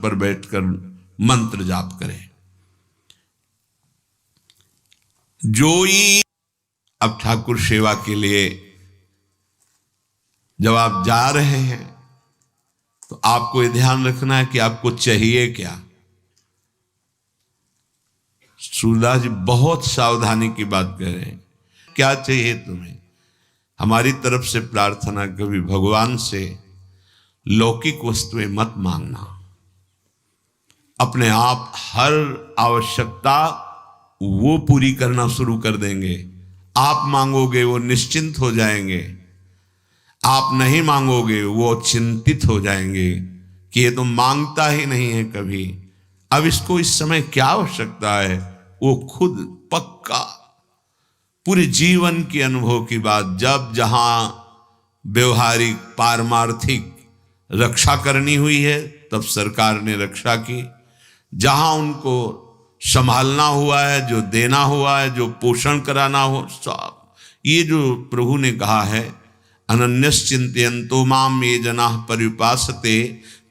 पर बैठकर मंत्र जाप करें। जोई अब ठाकुर सेवा के लिए जब आप जा रहे हैं तो आपको ये ध्यान रखना है कि आपको चाहिए क्या। सूरदास जी बहुत सावधानी की बात कह रहे हैं। क्या चाहिए तुम्हें? हमारी तरफ से प्रार्थना कभी भगवान से लौकिक वस्तुएं मत मांगना। अपने आप हर आवश्यकता वो पूरी करना शुरू कर देंगे। आप मांगोगे वो निश्चिंत हो जाएंगे, आप नहीं मांगोगे वो चिंतित हो जाएंगे कि ये तो मांगता ही नहीं है कभी, अब इसको इस समय क्या आवश्यकता है। वो खुद पक्का पूरे जीवन के अनुभव की बात, जब जहां व्यवहारिक पारमार्थिक रक्षा करनी हुई है तब सरकार ने रक्षा की, जहां उनको संभालना हुआ है, जो देना हुआ है, जो पोषण कराना हो, सब ये जो प्रभु ने कहा है, अनन्यश्चिन्तयन्तो माम ये जनाः पर्युपासते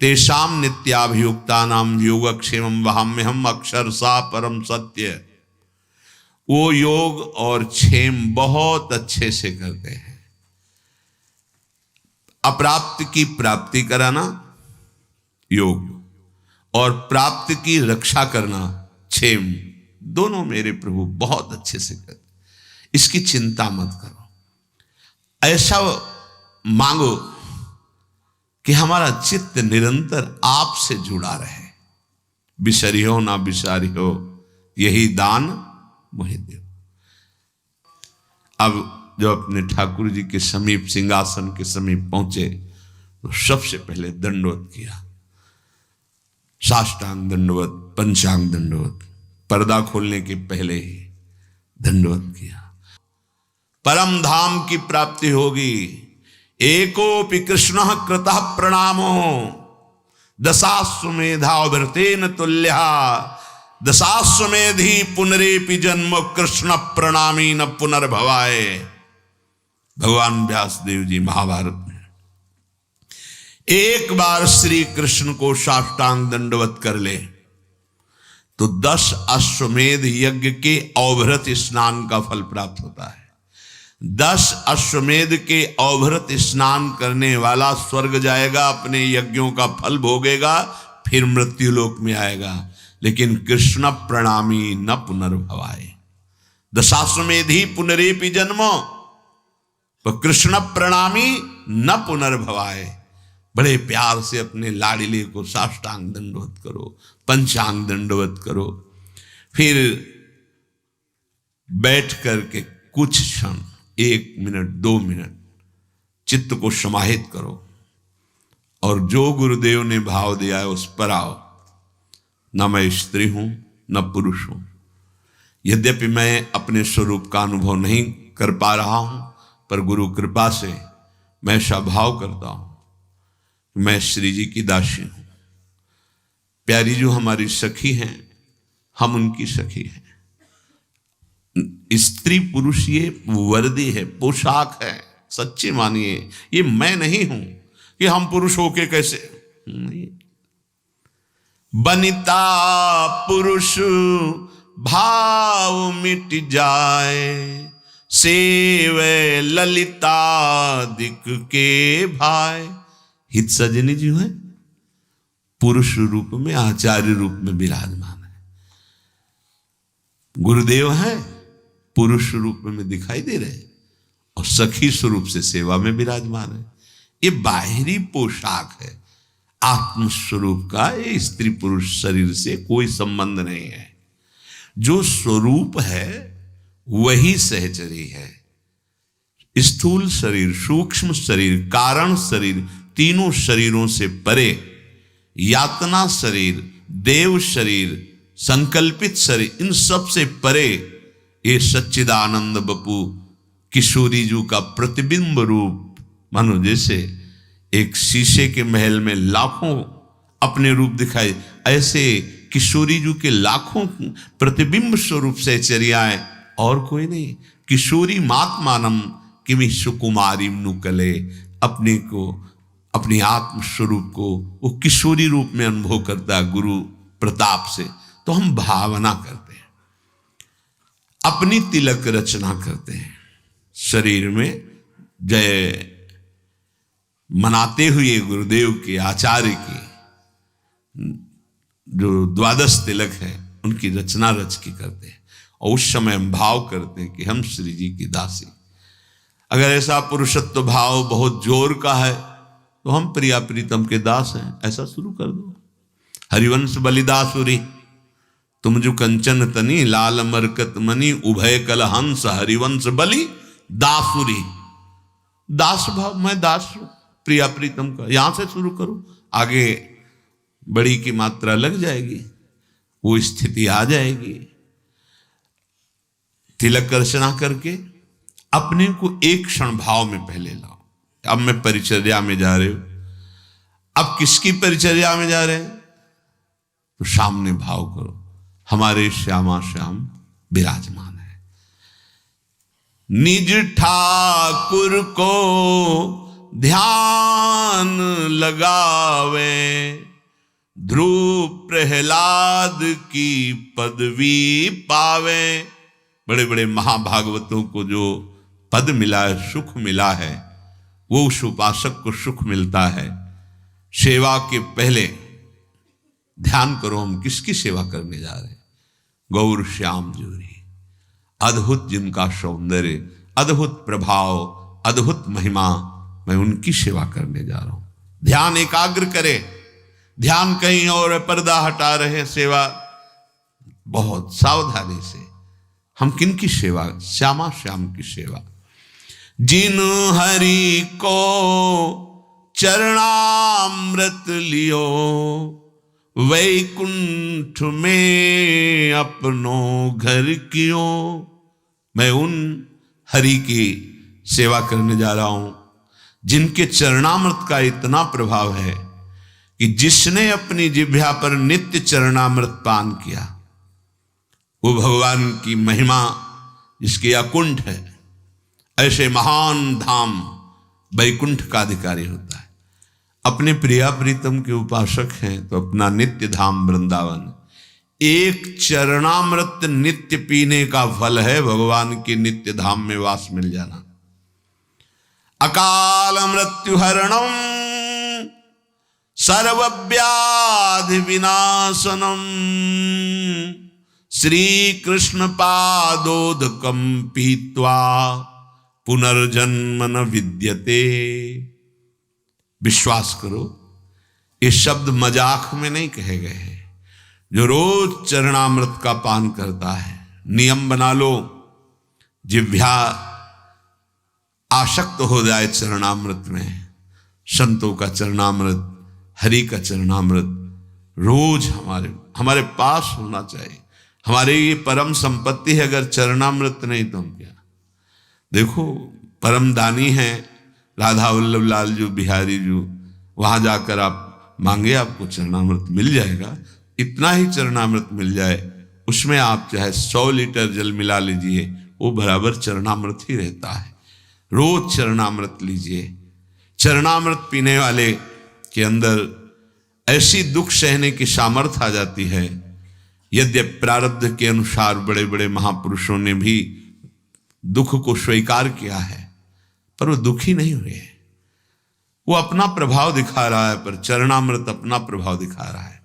तेषां नित्याभियुक्तानां योगक्षेमं वहाम्यहम् अक्षरशः परम सत्य। वो योग और क्षेम बहुत अच्छे से करते हैं। अप्राप्त की प्राप्ति कराना योग और प्राप्त की रक्षा करना क्षेम, दोनों मेरे प्रभु बहुत अच्छे से करते। इसकी चिंता मत करो, ऐसा मांगो कि हमारा चित्त निरंतर आपसे जुड़ा रहे। बिसरी हो ना बिसारी हो, यही दान मुझे दो। अब जब अपने ठाकुर जी के समीप, सिंहासन के समीप पहुंचे तो सबसे पहले दंडवत किया, साष्टांग दंडवत, पंचांग दंडवत, पर्दा खोलने के पहले ही दंडवत किया। परम धाम की प्राप्ति होगी। एकोपि कृष्ण कृतः प्रणामो दशाश्वमेधाव्रतेन तुल्यः दशाश्वमेधि पुनरेपि जन्म कृष्ण प्रणामी न पुनर्भवाय। भगवान व्यासदेव जी महाभारत में एक बार श्री कृष्ण को साष्टांग दंडवत कर ले तो 10 अश्वमेध यज्ञ के अवभृत स्नान का फल प्राप्त होता है। 10 अश्वमेध के अवभृत स्नान करने वाला स्वर्ग जाएगा, अपने यज्ञों का फल भोगेगा, फिर मृत्युलोक में आएगा। लेकिन कृष्ण प्रणामी न पुनर्भवाय, दशाश्वमेधि पुनरेपि जन्मो, तो कृष्ण प्रणामी न पुनर्भवाय। बड़े प्यार से अपने लाडिले को साष्टांग दंडवत करो, पंचांग दंडवत करो, फिर बैठ करके कुछ क्षण, 1 मिनट 2 मिनट चित्त को समाहित करो और जो गुरुदेव ने भाव दिया है उस पर आओ। न मैं स्त्री हूं न पुरुष हूं, यद्यपि मैं अपने स्वरूप का अनुभव नहीं कर पा रहा हूं, पर गुरु कृपा से मैं ऐसा भाव करता हूं कि मैं श्री जी की दासी हूं। प्यारी जो हमारी सखी हैं, हम उनकी सखी हैं। स्त्री पुरुष ये वर्दी है, पोशाक है, सच्चे मानिए। ये मैं नहीं हूं कि हम पुरुष होके कैसे नहीं। बनिता पुरुष भाव मिट जाए, सेवे ललिता दिक के भाई। हित सजनी जी है, पुरुष रूप में, आचार्य रूप में विराजमान है। गुरुदेव है, पुरुष रूप में दिखाई दे रहे और सखी स्वरूप से सेवा में विराजमान है। ये बाहरी पोशाक है, आत्मस्वरूप का ये स्त्री पुरुष शरीर से कोई संबंध नहीं है। जो स्वरूप है वही सहचरी है। स्थूल शरीर, सूक्ष्म शरीर, कारण शरीर, तीनों शरीरों से परे यातना शरीर, देव शरीर, संकल्पित शरीर, इन सब से परे ये सच्चिदानंद बपू किशोरी जी का प्रतिबिंब रूप, मानो जैसे एक शीशे के महल में लाखों अपने रूप दिखाए, ऐसे किशोरी जी के लाखों प्रतिबिंब स्वरूप से चर्याएं, और कोई नहीं। किशोरी मातमानम किमि सुकुमारी नुकले, अपने को अपनी आत्म स्वरूप को वो किशोरी रूप में अनुभव करता है गुरु प्रताप से, तो हम भावना करते हैं, अपनी तिलक रचना करते हैं, शरीर में जय मनाते हुए गुरुदेव के आचार्य की जो द्वादश तिलक है उनकी रचना रच के करते हैं। और उस समय हम भाव करते हैं कि हम श्री जी की दासी। अगर ऐसा पुरुषत्व भाव बहुत जोर का है तो हम प्रिया प्रीतम के दास हैं, ऐसा शुरू कर दो। हरिवंश बलिदासुरी तुम जो कंचन तनी लाल मरकत मनी उभय कल हंस हरिवंश बलि दासुरी। दास भाव, मैं दास हूं प्रिया प्रीतम का, यहां से शुरू करो, आगे बड़ी की मात्रा लग जाएगी, वो स्थिति आ जाएगी। तिलक रचना करके अपने को एक क्षण भाव में पहले लाओ। अब मैं परिचर्या में जा रहे हो, अब किसकी परिचर्या में जा रहे हैं, तो सामने भाव करो हमारे श्यामा श्याम विराजमान है। निज ठाकुर को ध्यान लगावे, ध्रुव प्रहलाद की पदवी पावे। बड़े बड़े महाभागवतों को जो पद मिला है, सुख मिला है, वो उस उपासक को सुख मिलता है। सेवा के पहले ध्यान करो हम किसकी सेवा करने जा रहे हैं। गौर श्याम जोरी, अद्भुत जिनका सौंदर्य, अद्भुत प्रभाव, अद्भुत महिमा, मैं उनकी सेवा करने जा रहा हूं। ध्यान एकाग्र करे, ध्यान कहीं और पर्दा हटा रहे, सेवा बहुत सावधानी से। हम किन की सेवा, श्यामा श्याम की सेवा। जिन हरि को चरणामृत लियो, वैकुंठ में अपनो घर कियो। मैं उन हरि की सेवा करने जा रहा हूं जिनके चरणामृत का इतना प्रभाव है कि जिसने अपनी जिह्वा पर नित्य चरणामृत पान किया, वो भगवान की महिमा जिसके अकुंठ है, ऐसे महान धाम वैकुंठ का अधिकारी होता है। अपने प्रिया प्रीतम के उपासक हैं तो अपना नित्य धाम वृंदावन। एक चरणामृत नित्य पीने का फल है भगवान के नित्य धाम में वास मिल जाना। अकाल मृत्यु हरणम सर्वव्याधि विनाशनम, श्री कृष्ण पादोदकम पीत्वा पुनर्जन्म न विद्यते। विश्वास करो, ये शब्द मजाक में नहीं कहे गए हैं। जो रोज चरणामृत का पान करता है, नियम बना लो, जिह्वा आसक्त हो जाए चरणामृत में। संतों का चरणामृत, हरि का चरणामृत रोज हमारे पास होना चाहिए। हमारे ये परम संपत्ति है। अगर चरणामृत नहीं तो हम क्या। देखो, परम दानी है राधा वल्लभ लाल जो बिहारी जो, वहां जाकर आप मांगे, आपको चरणामृत मिल जाएगा। इतना ही चरणामृत मिल जाए, उसमें आप चाहे 100 लीटर जल मिला लीजिए, वो बराबर चरणामृत ही रहता है। रोज चरणामृत लीजिए। चरणामृत पीने वाले के अंदर ऐसी दुख सहने की सामर्थ्य आ जाती है। यद्यपि प्रारब्ध के अनुसार बड़े बड़े महापुरुषों ने भी दुख को स्वीकार किया है, पर वो दुखी नहीं हुए। वो अपना प्रभाव दिखा रहा है, पर चरणामृत अपना प्रभाव दिखा रहा है।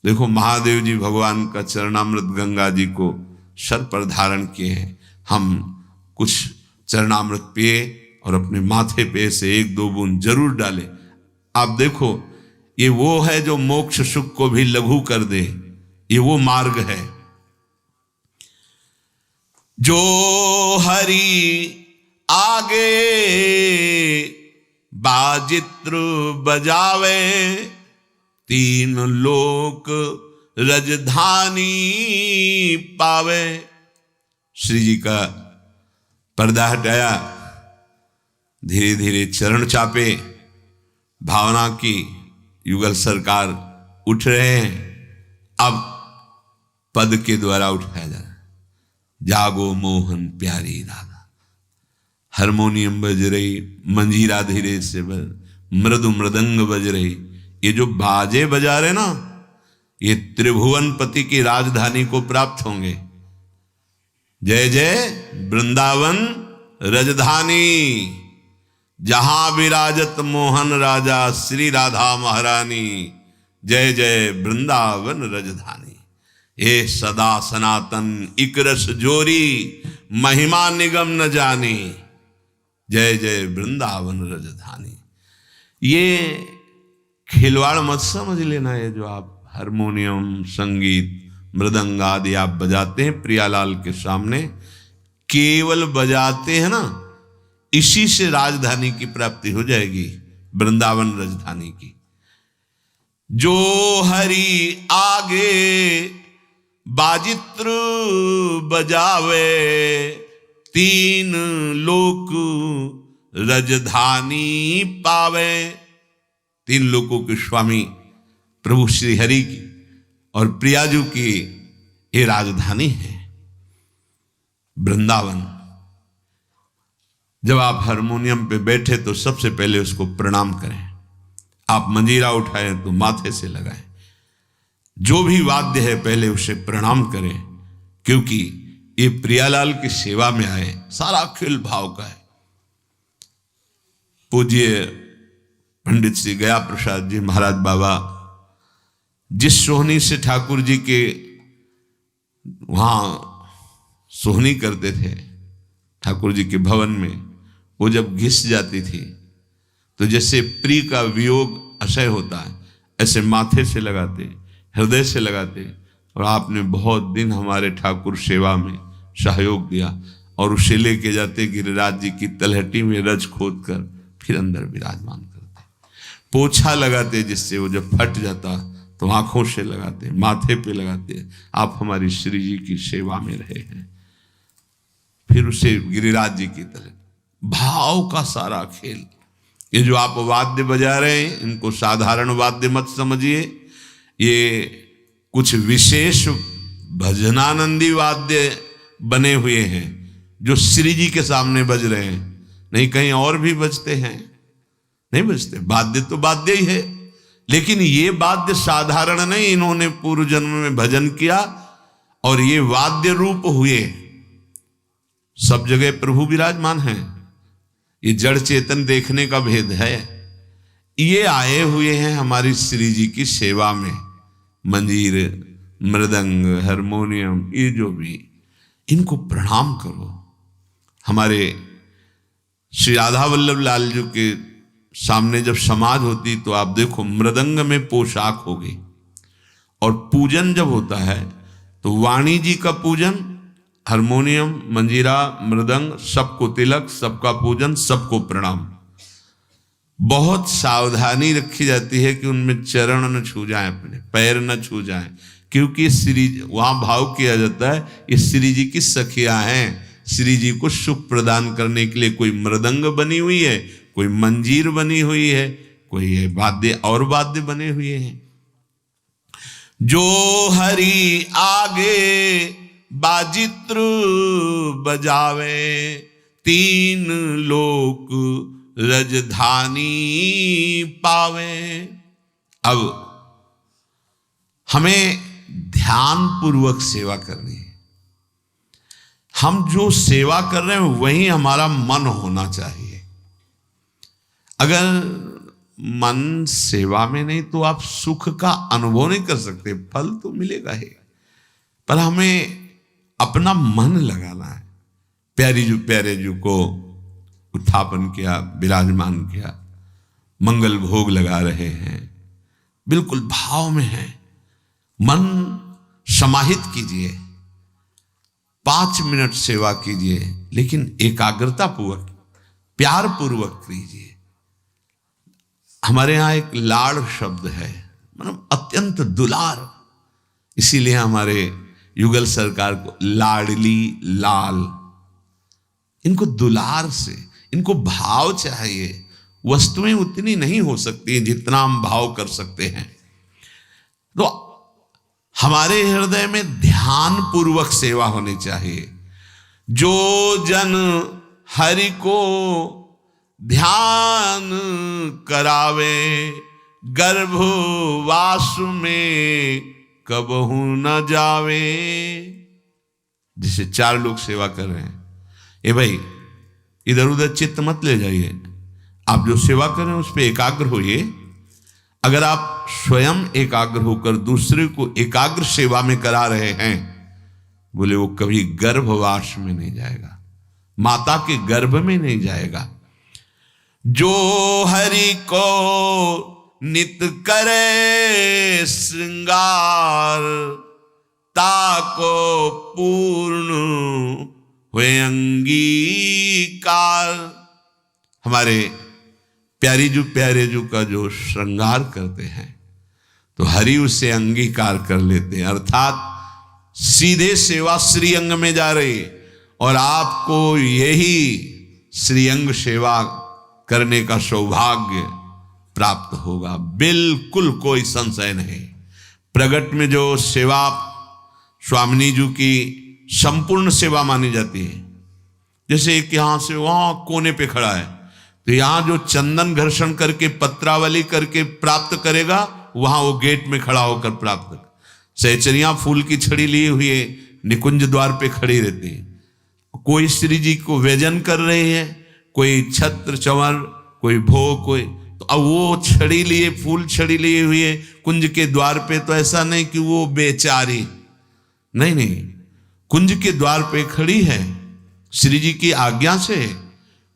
देखो, महादेव जी भगवान का चरणामृत गंगा जी को सर पर धारण किए हैं। हम कुछ चरणामृत पिए और अपने माथे पे से 1-2 बूंद जरूर डालें। आप देखो, ये वो है जो मोक्ष सुख को भी लघु कर दे। ये वो मार्ग है। जो हरि आगे बाजित्र बजावे, 3 लोक रजधानी पावे। श्री जी का पर्दा हटाया, धीरे धीरे चरण चापे, भावना की युगल सरकार उठ रहे हैं। अब पद के द्वारा उठाया जा रहा है। जागो मोहन प्यारी राधा, हारमोनियम बज रही, मंजीरा धीरे से मृदु मृदंग बज रही। ये जो बाजे बजा रहे ना, ये त्रिभुवनपति की राजधानी को प्राप्त होंगे। जय जय वृंदावन रजधानी, जहां विराजत मोहन राजा श्री राधा महारानी। जय जय वृंदावन रजधानी। ये सदा सनातन इकरस जोरी, महिमा निगम न जानी। जय जय वृंदावन रजधानी। ये खिलवाड़ मत समझ लेना। ये जो आप हारमोनियम, संगीत, मृदंग आदि आप बजाते हैं प्रियालाल के सामने, केवल बजाते हैं ना, इसी से राजधानी की प्राप्ति हो जाएगी, वृंदावन राजधानी की। जो हरि आगे बाजित्र बजावे, तीन लोक राजधानी पावे। तीन लोकों के स्वामी प्रभु श्री हरि की और प्रियाजू की ये राजधानी है वृंदावन। जब आप हारमोनियम पे बैठे तो सबसे पहले उसको प्रणाम करें। आप मंजीरा उठाएं तो माथे से लगाएं। जो भी वाद्य है पहले उसे प्रणाम करें, क्योंकि ये प्रियालाल की सेवा में आए। सारा खेल भाव का है। पूज्य पंडित श्री गया प्रसाद जी महाराज बाबा जिस सोहनी से ठाकुर जी के वहां सोहनी करते थे, ठाकुर जी के भवन में, वो जब घिस जाती थी तो जैसे प्रिय का वियोग असह्य होता है, ऐसे माथे से लगाते, हृदय से लगाते। और आपने बहुत दिन हमारे ठाकुर सेवा में सहयोग दिया और उसे लेके जाते गिरिराज जी की तलहटी में रज खोद कर फिर अंदर विराजमान करते। पोछा लगाते, जिससे वो जब फट जाता तो आंखों से लगाते, माथे पे लगाते। आप हमारी श्री जी की सेवा में रहे हैं। फिर उसे गिरिराज जी की तरह भाव का सारा खेल। ये जो आप वाद्य बजा रहे हैं, इनको साधारण वाद्य मत समझिए। ये कुछ विशेष भजनानंदी वाद्य बने हुए हैं जो श्री जी के सामने बज रहे हैं। नहीं कहीं और भी बजते हैं, नहीं बजते। वाद्य तो वाद्य ही है, लेकिन ये वाद्य साधारण नहीं। इन्होंने पूर्व जन्म में भजन किया और ये वाद्य रूप हुए। सब जगह प्रभु विराजमान हैं। ये जड़ चेतन देखने का भेद है। ये आए हुए हैं हमारी श्री जी की सेवा में। मंजीर, मृदंग, हारमोनियम, ये जो भी, इनको प्रणाम करो। हमारे श्री राधा वल्लभ लाल जी के सामने जब समाज होती तो आप देखो मृदंग में पोशाक होगी, और पूजन जब होता है तो वाणी जी का पूजन, हारमोनियम, मंजीरा, मृदंग, सबको तिलक, सबका पूजन, सबको प्रणाम। बहुत सावधानी रखी जाती है कि उनमें चरण न छू जाएं, अपने पैर न छू जाएं, क्योंकि श्री वहां भाव किया जाता है ये श्री जी की सखियां हैं। श्री जी को सुख प्रदान करने के लिए कोई मृदंग बनी हुई है, कोई मंजीर बनी हुई है, कोई वाद्य और वाद्य बने हुए हैं। जो हरि आगे बाजित्र बजावे, तीन लोक राजधानी पावे। अब हमें ध्यान पूर्वक सेवा करनी है। हम जो सेवा कर रहे हैं वही हमारा मन होना चाहिए। अगर मन सेवा में नहीं तो आप सुख का अनुभव नहीं कर सकते। फल तो मिलेगा ही, पर हमें अपना मन लगाना है। प्यारे जू को उत्थापन किया, विराजमान किया, मंगल भोग लगा रहे हैं, बिल्कुल भाव में है। मन समाहित कीजिए, 5 मिनट सेवा कीजिए, लेकिन एकाग्रता पूर्वक, प्यार पूर्वक कीजिए। हमारे यहाँ एक लाड़ शब्द है, मतलब अत्यंत दुलार। इसीलिए हमारे युगल सरकार को लाडली लाल, इनको दुलार से, इनको भाव चाहिए। वस्तुएं उतनी नहीं हो सकती जितना हम भाव कर सकते हैं। तो हमारे हृदय में ध्यान पूर्वक सेवा होनी चाहिए। जो जन हरि को ध्यान करावे, गर्भवास में कबहू न जावे। जिसे 4 लोग सेवा कर रहे हैं, ए भाई इधर उधर चित्त मत ले जाइए, आप जो सेवा कर रहे हैं उस पर एकाग्र होइए। अगर आप स्वयं एकाग्र होकर दूसरे को एकाग्र सेवा में करा रहे हैं, बोले वो कभी गर्भवास में नहीं जाएगा, माता के गर्भ में नहीं जाएगा। जो हरि को नित करे श्रृंगार, ताको पूर्ण हुए अंगीकार। हमारे प्यारे जू का जो श्रृंगार करते हैं तो हरि उसे अंगीकार कर लेते हैं, अर्थात सीधे सेवा श्रीअंग में जा रही है और आपको यही श्रीअंग सेवा करने का सौभाग्य प्राप्त होगा, बिल्कुल कोई संशय नहीं। प्रगट में जो सेवा स्वामिनी जी की संपूर्ण सेवा मानी जाती है, जैसे एक यहां से वहां कोने पे खड़ा है तो यहां जो चंदन घर्षण करके पत्रावली करके प्राप्त करेगा, वहां वो गेट में खड़ा होकर प्राप्त कर। सहचरियां फूल की छड़ी लिए हुए निकुंज द्वार पे खड़ी रहती है, कोई श्री जी को व्यजन कर रहे हैं, कोई छत्र चंवर, कोई भोग, कोई तो अब वो छड़ी लिए, फूल छड़ी लिए हुए कुंज के द्वार पे, तो ऐसा नहीं कि वो बेचारी, नहीं, कुंज के द्वार पे खड़ी है, श्री जी की आज्ञा से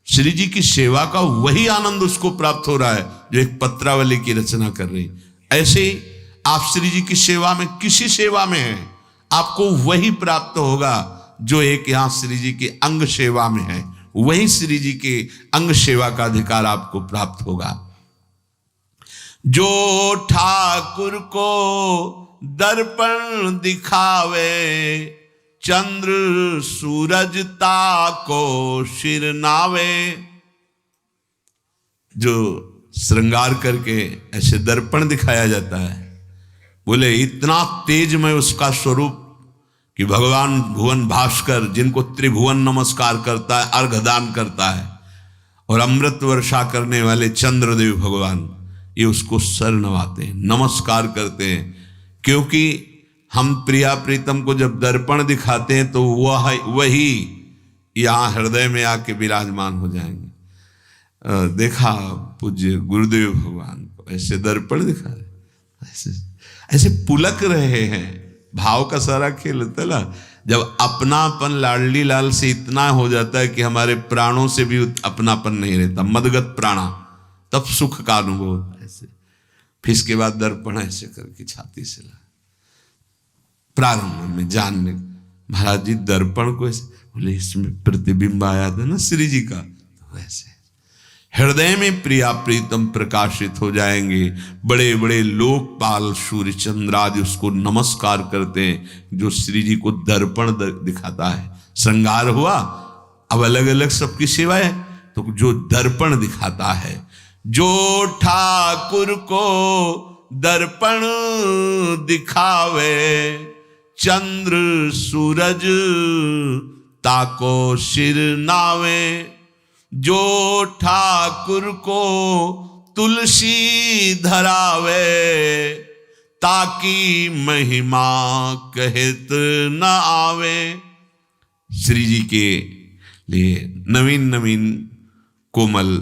श्री जी की सेवा का वही आनंद उसको प्राप्त हो रहा है जो एक पत्रावली की रचना कर रही। ऐसे ही आप श्री जी की सेवा में, किसी सेवा में है, आपको वही प्राप्त होगा जो एक यहां श्री जी की अंग सेवा में है, वही श्री जी के अंग सेवा का अधिकार आपको प्राप्त होगा। जो ठाकुर को दर्पण दिखावे, चंद्र सूरज ताको सिर नावे। जो श्रृंगार करके ऐसे दर्पण दिखाया जाता है, बोले इतना तेजमय उसका स्वरूप कि भगवान भुवन भास्कर, जिनको त्रिभुवन नमस्कार करता है, अर्घदान करता है, और अमृत वर्षा करने वाले चंद्रदेव भगवान, ये उसको सर नवाते हैं, नमस्कार करते हैं। क्योंकि हम प्रिया प्रीतम को जब दर्पण दिखाते हैं तो वही यहाँ हृदय में आके विराजमान हो जाएंगे। देखा पूज्य गुरुदेव भगवान को ऐसे दर्पण दिखा रहे, ऐसे पुलक रहे हैं, भाव का सारा खेल होता है ना। जब अपनापन लाडली लाल से इतना हो जाता है कि हमारे प्राणों से भी अपनापन नहीं रहता, मदगत प्राणा, तब सुख का अनुभव होता है। ऐसे फिर इसके बाद दर्पण ऐसे करके छाती से ला, प्रारंभ में जानने, महाराज जी दर्पण को ऐसे, बोले इसमें प्रतिबिंब आया था ना श्री जी का, तो वैसे हृदय में प्रिया प्रीतम प्रकाशित हो जाएंगे। बड़े बड़े लोकपाल सूर्य चंद्र आदि उसको नमस्कार करते हैं जो श्री जी को दर्पण दिखाता है। श्रृंगार हुआ, अब अलग अलग सबकी सेवा है, तो जो दर्पण दिखाता है, जो ठाकुर को दर्पण दिखावे, चंद्र सूरज ताको सिर नावे। जो ठाकुर को तुलसी धरावे, ताकि महिमा कहत न आवे। श्री जी के लिए नवीन नवीन कोमल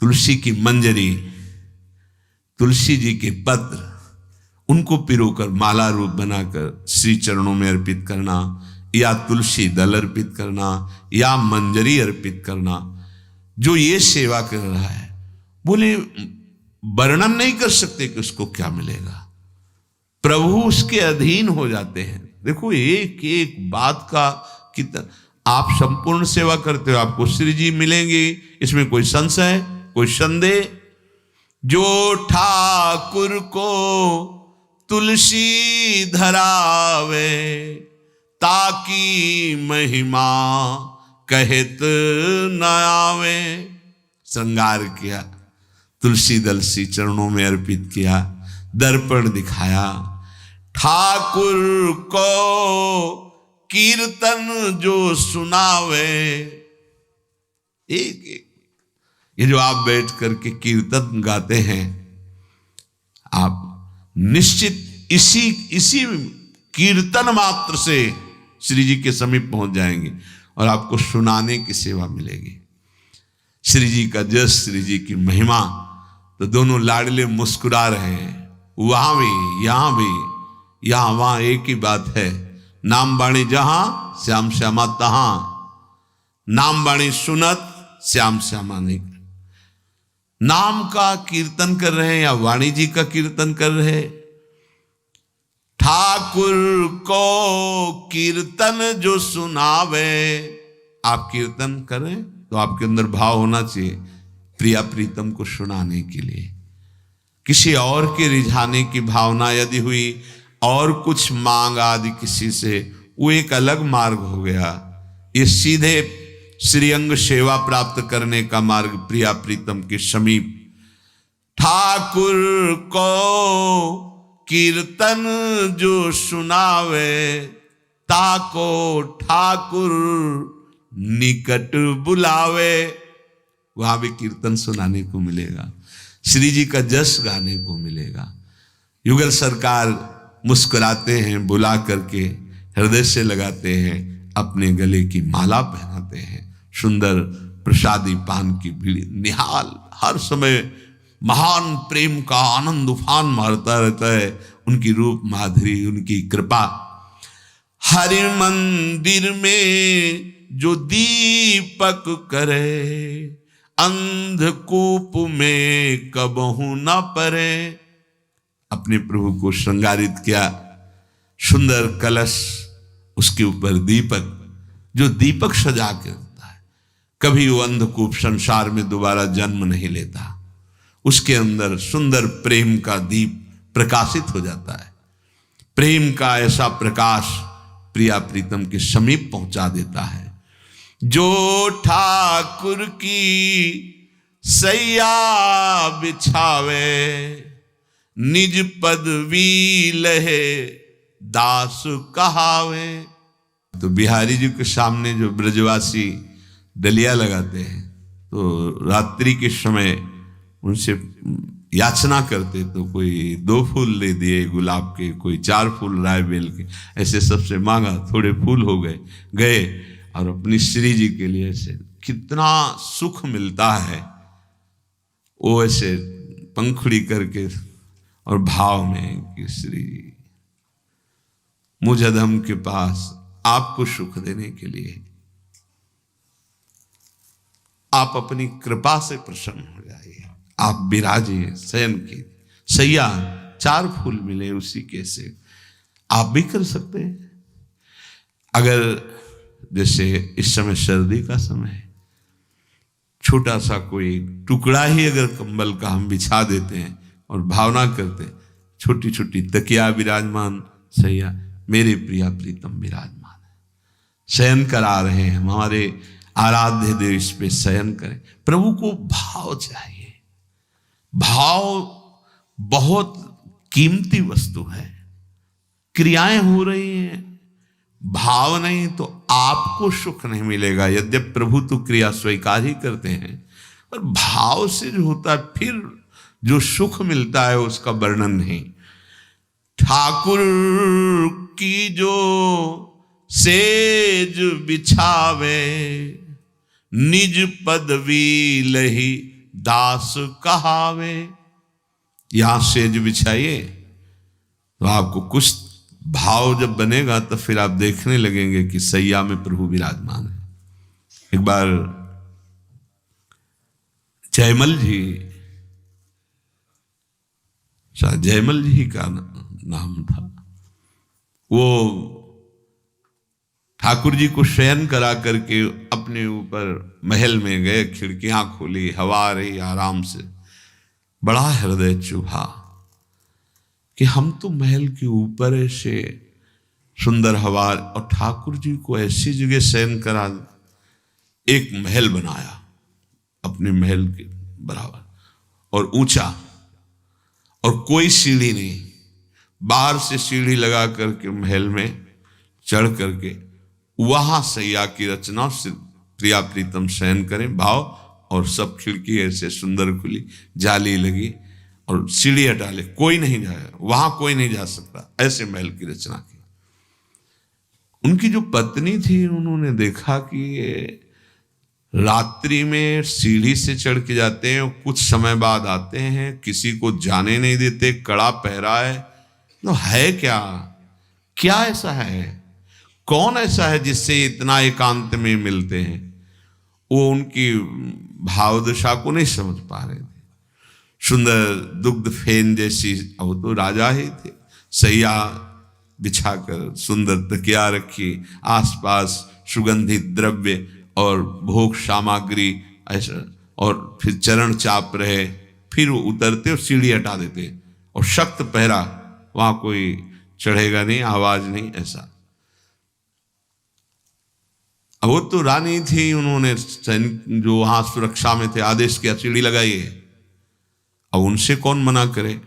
तुलसी की मंजरी, तुलसी जी के पत्र, उनको पिरोकर माला रूप बनाकर श्री चरणों में अर्पित करना, या तुलसी दल अर्पित करना, या मंजरी अर्पित करना, जो ये सेवा कर रहा है, बोले वर्णन नहीं कर सकते कि उसको क्या मिलेगा। प्रभु उसके अधीन हो जाते हैं। देखो एक एक बात का कितना, आप संपूर्ण सेवा करते हो, आपको श्री जी मिलेंगे, इसमें कोई संशय, कोई संदेह। जो ठाकुर को तुलसी धरावे, ताकि महिमा कहत न आवे। श्रृंगार किया, तुलसी दल श्री चरणों में अर्पित किया, दर्पण दिखाया। ठाकुर को कीर्तन जो सुनावे, एक एक ये जो आप बैठ करके कीर्तन गाते हैं, आप निश्चित इसी कीर्तन मात्र से श्री जी के समीप पहुंच जाएंगे और आपको सुनाने की सेवा मिलेगी। श्री जी का जस, श्री जी की महिमा, तो दोनों लाडले मुस्कुरा रहे हैं, वहां भी यहां भी, यहां वहां एक ही बात है, नाम बाणी जहां श्याम श्यामा तहां, नाम बाणी सुनत श्याम श्यामा नहीं। नाम का कीर्तन कर रहे हैं या वाणी जी का कीर्तन कर रहे हैं? ठाकुर को कीर्तन जो सुनावे, आप कीर्तन करें तो आपके अंदर भाव होना चाहिए प्रिया प्रीतम को सुनाने के लिए। किसी और के रिझाने की भावना यदि हुई और कुछ मांग आदि किसी से, वो एक अलग मार्ग हो गया। ये सीधे श्रीअंग सेवा प्राप्त करने का मार्ग प्रिया प्रीतम के समीप। ठाकुर को कीर्तन जो सुनावे, ताको ठाकुर निकट बुलावे। वहां भी कीर्तन सुनाने को मिलेगा, श्री जी का जस गाने को मिलेगा। युगल सरकार मुस्कुराते हैं, बुला करके हृदय से लगाते हैं, अपने गले की माला पहनाते हैं, सुंदर प्रसादी पान की बीड़ी, निहाल हर समय महान प्रेम का आनंद उफान मारता रहता है। उनकी रूप माधुरी, उनकी कृपा। हरि मंदिर में जो दीपक करे, अंधकूप में कबहू न परे। अपने प्रभु को श्रृंगारित किया, सुंदर कलश, उसके ऊपर दीपक, जो दीपक सजा के होता है, कभी वो अंधकूप संसार में दोबारा जन्म नहीं लेता। उसके अंदर सुंदर प्रेम का दीप प्रकाशित हो जाता है। प्रेम का ऐसा प्रकाश प्रिया प्रीतम के समीप पहुंचा देता है। जो ठाकुर की सैया बिछावे, निज पदवी लहे दास कहावे। तो बिहारी जी के सामने जो ब्रजवासी डलिया लगाते हैं, तो रात्रि के समय उनसे याचना करते, तो कोई 2 फूल ले दिए गुलाब के, कोई 4 फूल राय बेल के, ऐसे सबसे मांगा, थोड़े फूल हो गए और अपनी श्री जी के लिए ऐसे कितना सुख मिलता है। वो ऐसे पंखुड़ी करके और भाव में कि श्री जी मुझ अधम के पास आपको सुख देने के लिए आप अपनी कृपा से प्रसन्न हो जाइए, आप विराजिए। शयन की सैया 4 फूल मिले उसी के से आप भी कर सकते हैं। अगर जैसे इस समय सर्दी का समय है, छोटा सा कोई टुकड़ा ही अगर कंबल का हम बिछा देते हैं और भावना करते हैं, छोटी छोटी तकिया विराजमान, सैया मेरे प्रिया प्रीतम विराजमान है, शयन करा रहे हैं, हमारे आराध्य देव इस पे शयन करें। प्रभु को भाव चाहिए। भाव बहुत कीमती वस्तु है। क्रियाएं हो रही हैं, भाव नहीं तो आपको सुख नहीं मिलेगा। यद्यपि प्रभु तो क्रिया स्वीकार ही करते हैं, पर भाव से जो होता है फिर जो सुख मिलता है उसका वर्णन नहीं। ठाकुर की जो सेज बिछावे, निज पदवी लही दास कहावे। यहां सेज बिछाइए तो आपको कुछ भाव जब बनेगा तो फिर आप देखने लगेंगे कि सैया में प्रभु विराजमान है। एक बार जयमल जी, शायद जयमल जी का नाम था, वो ठाकुर जी को शयन करा करके अपने ऊपर महल में गए, खिड़कियां खोली, हवा आ रही आराम से। बड़ा हृदय चुभा कि हम तो महल के ऊपर ऐसे सुंदर हवा, और ठाकुर जी को ऐसी जगह शयन करा, एक महल बनाया अपने महल के बराबर और ऊंचा, और कोई सीढ़ी नहीं, बाहर से सीढ़ी लगा करके महल में चढ़ करके वहां सैया की रचना से प्रिया प्रीतम शयन करें। भाव और सब खिड़की ऐसे सुंदर खुली, जाली लगी और सीढ़ी हटा ले, कोई नहीं जाएगा वहां, कोई नहीं जा सकता, ऐसे महल की रचना की। उनकी जो पत्नी थी, उन्होंने देखा कि ये रात्रि में सीढ़ी से चढ़ के जाते हैं, कुछ समय बाद आते हैं, किसी को जाने नहीं देते, कड़ा पहरा है, तो है क्या, क्या ऐसा है, कौन ऐसा है जिससे इतना एकांत में मिलते हैं? वो उनकी भावदशा को नहीं समझ पा रहे थे। सुंदर दुग्ध फेन जैसी, वो तो राजा ही थे, सैया बिछाकर सुंदर तकिया रखी, आसपास सुगंधित द्रव्य और भोग सामग्री ऐसा, और फिर चरण चाप रहे, फिर वो उतरते और सीढ़ी हटा देते, और सख्त पहरा, वहां कोई चढ़ेगा नहीं, आवाज नहीं, ऐसा। अब वो तो रानी थी, उन्होंने सैनिक जो वहां सुरक्षा में थे आदेश किया सीढ़ी लगाइए। अब उनसे कौन मना करे,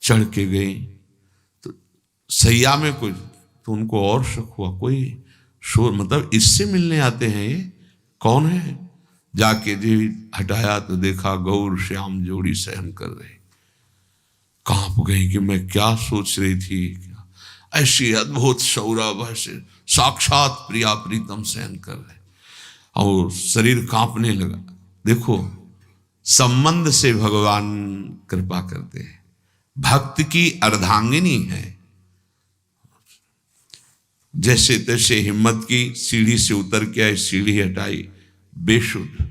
चढ़ के गई तो सैया में कोई, तो उनको और शक हुआ, कोई शोर, मतलब इससे मिलने आते हैं, ये कौन है? जाके जी हटाया तो देखा गौर श्याम जोड़ी सहन कर रहे। कांप गई कि मैं क्या सोच रही थी, ऐसी अद्भुत सौरभ, ऐसे साक्षात प्रिया प्रीतम सहन कर रहे, और शरीर कांपने लगा। देखो, संबंध से भगवान कृपा करते हैं, भक्त की अर्धांगिनी है। जैसे तैसे हिम्मत की, सीढ़ी से उतर के आई, सीढ़ी हटाई, बेशुद्ध,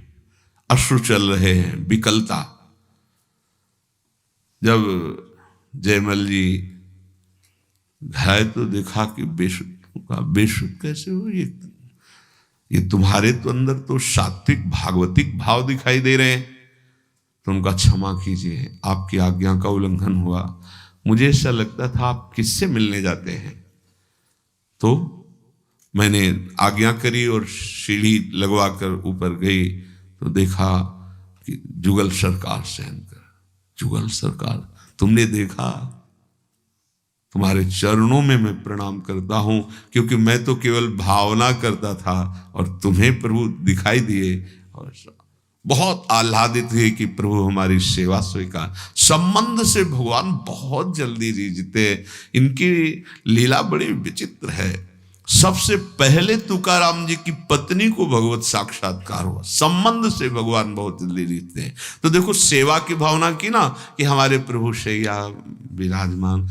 अश्रु चल रहे हैं, विकलता। जब जयमल जी घाय तो देखा कि बेशुद्ध, का बेशुद्ध कैसे हो, ये तुम्हारे तो अंदर तो सात्विक भागवतिक भाव दिखाई दे रहे हैं। तो उनका क्षमा कीजिए, आपकी आज्ञा का उल्लंघन हुआ, मुझे ऐसा लगता था आप किससे मिलने जाते हैं। तो मैंने आज्ञा करी और सीढ़ी लगवा कर ऊपर गई तो देखा कि जुगल सरकार सहन कर। जुगल सरकार, तुमने देखा, तुम्हारे चरणों में मैं प्रणाम करता हूं, क्योंकि मैं तो केवल भावना करता था और तुम्हें प्रभु दिखाई दिए, और बहुत आह्लादित हुए कि प्रभु हमारी सेवा स्वीकार। संबंध से भगवान बहुत जल्दी जीते, इनकी लीला बड़ी विचित्र है। सबसे पहले तुकाराम जी की पत्नी को भगवत साक्षात्कार हुआ, संबंध से भगवान बहुत जल्दी जीतते हैं। तो देखो, सेवा की भावना की ना, कि हमारे प्रभु शैया विराजमान,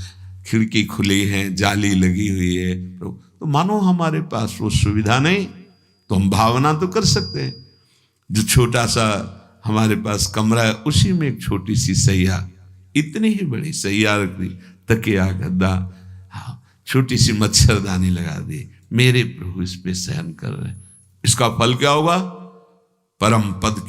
खिड़की खुली है, जाली लगी हुई है, तो मानो हमारे पास वो सुविधा नहीं, तो हम भावना तो कर सकते हैं। जो छोटा सा हमारे पास कमरा है, उसी में एक छोटी सी सैया, इतनी ही बड़ी सैया रख दी, तकिया गद्दा, हाँ, छोटी सी मच्छरदानी लगा दी, मेरे प्रभु इस पे सहन कर रहे हैं। इसका फल क्या होगा? परम पद की